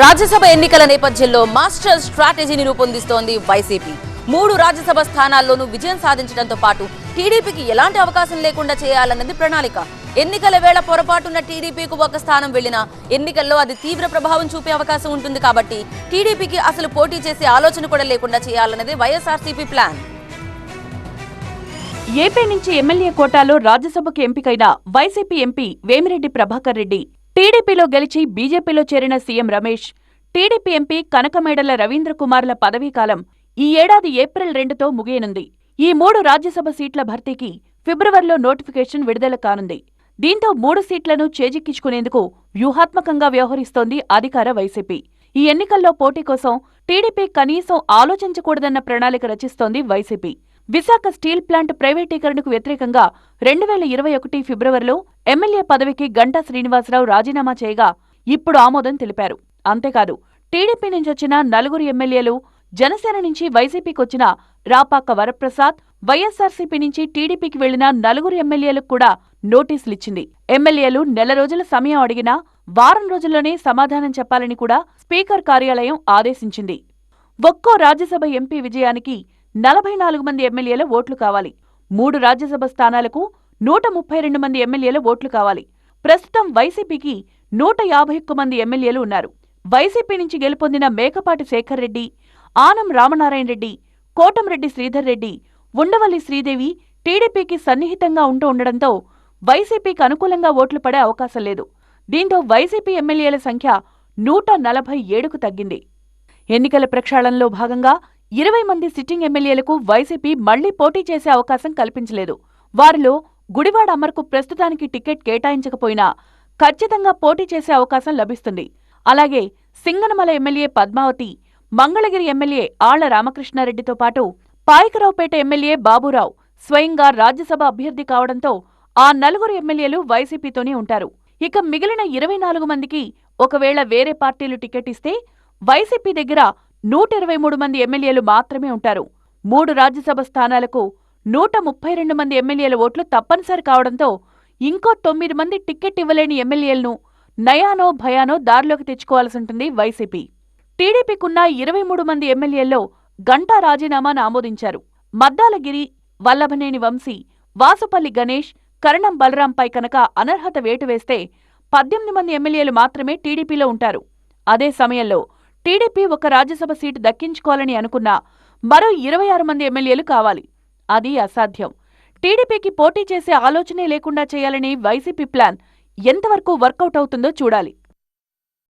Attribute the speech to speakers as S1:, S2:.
S1: రాజ్యసభ ఎన్నికల నేపథ్యంలో master స్ట్రాటజీని రూపొందిస్తోంది YCP. 3 Rajya Sabha స్థానాల్లోనూ విజయం సాధించడంతో పాటు టీడీపీకి ఎలాంటి అవకాశం లేకుండా చేయాలన్నది ప్రణాళిక. ఎన్నికల వేళ పొరపాటున్న టీడీపీకి ఒక స్థానం వెళ్లినా ఎన్నికల్లో అది తీవ్ర ప్రభావం చూపే అవకాశం ఉంటుంది. కాబట్టి టీడీపీకి అసలు పోటీ చేసే ఆలోచన కూడా లేకుండా చేయాలన్నదే వైఎస్ఆర్సీపీ ప్లాన్.
S2: ఏపీ నుంచి ఎమ్మెల్యే కోటాలో రాజ్యసభకు ఎంపికైన వైసీపీ ఎంపీ వేమిరెడ్డి ప్రభాకర్ రెడ్డి టీడీపీలో గెలిచి బీజేపీలో చేరిన సీఎం రమేష్, టీడీపీ ఎంపీ కనకమేడల రవీంద్ర కుమార్ల పదవీకాలం ఈ ఏడాది ఏప్రిల్ 2తో ముగియనుంది. ఈ 3 రాజ్యసభ సీట్ల భర్తీకి ఫిబ్రవరిలో నోటిఫికేషన్ విడుదల కానుంది. దీంతో 3 సీట్లను చేజిక్కించుకునేందుకు వ్యూహాత్మకంగా వ్యవహరిస్తోంది అధికార వైసీపీ. ఈ ఎన్నికల్లో పోటీ కోసం టీడీపీ కనీసం ఆలోచించకూడదన్న ప్రణాళిక రచిస్తోంది వైసీపీ. విశాఖ స్టీల్ ప్లాంట్ ప్రైవేటీకరణకు వ్యతిరేకంగా 2021 ఫిబ్రవరిలో ఎమ్మెల్యే పదవికి గంటా శ్రీనివాసరావు రాజీనామా చేయగా ఇప్పుడు ఆమోదం తెలిపారు. అంతేకాదు టీడీపీ నుంచి వచ్చిన 4 ఎమ్మెల్యేలు, జనసేన నుంచి వైసీపీకొచ్చిన రాపాక వరప్రసాద్, వైఎస్ఆర్సీపీ నుంచి టీడీపీకి వెళ్లిన 4 ఎమ్మెల్యేలకు కూడా నోటీసులిచ్చింది. ఎమ్మెల్యేలు నెల రోజుల సమయం అడిగినా వారం రోజుల్లోనే సమాధానం చెప్పాలని కూడా స్పీకర్ కార్యాలయం ఆదేశించింది. ఒక్కో రాజ్యసభ ఎంపీ విజయానికి 44 మంది ఎమ్మెల్యేల ఓట్లు కావాలి. 3 రాజ్యసభ స్థానాలకు 132 మంది ఎమ్మెల్యేల ఓట్లు కావాలి. ప్రస్తుతం వైసీపీకి 151 మంది ఎమ్మెల్యేలు ఉన్నారు. వైసీపీ నుంచి గెలుపొందిన మేకపాటి శేఖర్ రెడ్డి, ఆనం రామనారాయణ రెడ్డి, కోటంరెడ్డి శ్రీధర్ రెడ్డి, ఉండవల్లి శ్రీదేవి టీడీపీకి సన్నిహితంగా ఉండడంతో వైసీపీకి అనుకూలంగా ఓట్లు పడే అవకాశం లేదు. దీంతో వైసీపీ ఎమ్మెల్యేల సంఖ్య 147కు తగ్గింది. ఎన్నికల ప్రక్షాళనలో భాగంగా 20 మంది సిట్టింగ్ ఎమ్మెల్యేలకు వైసీపీ మళ్లీ పోటీ చేసే అవకాశం కల్పించలేదు. వారిలో గుడివాడ అమర్కు ప్రస్తుతానికి టికెట్ కేటాయించకపోయినా ఖచ్చితంగా పోటీ చేసే అవకాశం లభిస్తుంది. అలాగే సింగనమల ఎమ్మెల్యే పద్మావతి, మంగళగిరి ఎమ్మెల్యే ఆళ్ల రామకృష్ణారెడ్డితో పాటు పాయకరావుపేట ఎమ్మెల్యే బాబురావు స్వయంగా రాజ్యసభ అభ్యర్థి కావడంతో ఆ 4 ఎమ్మెల్యేలు వైసీపీతోనే ఉంటారు. ఇక మిగిలిన 24 మందికి ఒకవేళ వేరే పార్టీలు టికెట్ ఇస్తే వైసీపీ దగ్గర 123 మంది ఎమ్మెల్యేలు మాత్రమే ఉంటారు. 3 రాజ్యసభ స్థానాలకు 132 మంది ఎమ్మెల్యేల ఓట్లు తప్పనిసరి కావడంతో ఇంకో 9 మంది టిక్కెట్ ఇవ్వలేని ఎమ్మెల్యేలను నయానో భయానో దారిలోకి తెచ్చుకోవాల్సి ఉంటుంది వైసీపీ. టీడీపీకున్న 23 మంది ఎమ్మెల్యేల్లో గంటా రాజీనామాను ఆమోదించారు. మద్దాలగిరి, వల్లభనేని వంశీ, వాసుపల్లి గణేష్, కరణం బలరాంపై కనుక అనర్హత వేటు వేస్తే 18 మంది ఎమ్మెల్యేలు మాత్రమే టీడీపీలో ఉంటారు. అదే సమయంలో టీడీపీ ఒక రాజ్యసభ సీటు దక్కించుకోవాలని అనుకున్నా మరో 26 మంది ఎమ్మెల్యేలు కావాలి. అది అసాధ్యం. టీడీపీకి పోటీ చేసే ఆలోచనే లేకుండా చేయాలని వైసీపీ ప్లాన్ ఎంతవరకు వర్కౌట్ అవుతుందో చూడాలి.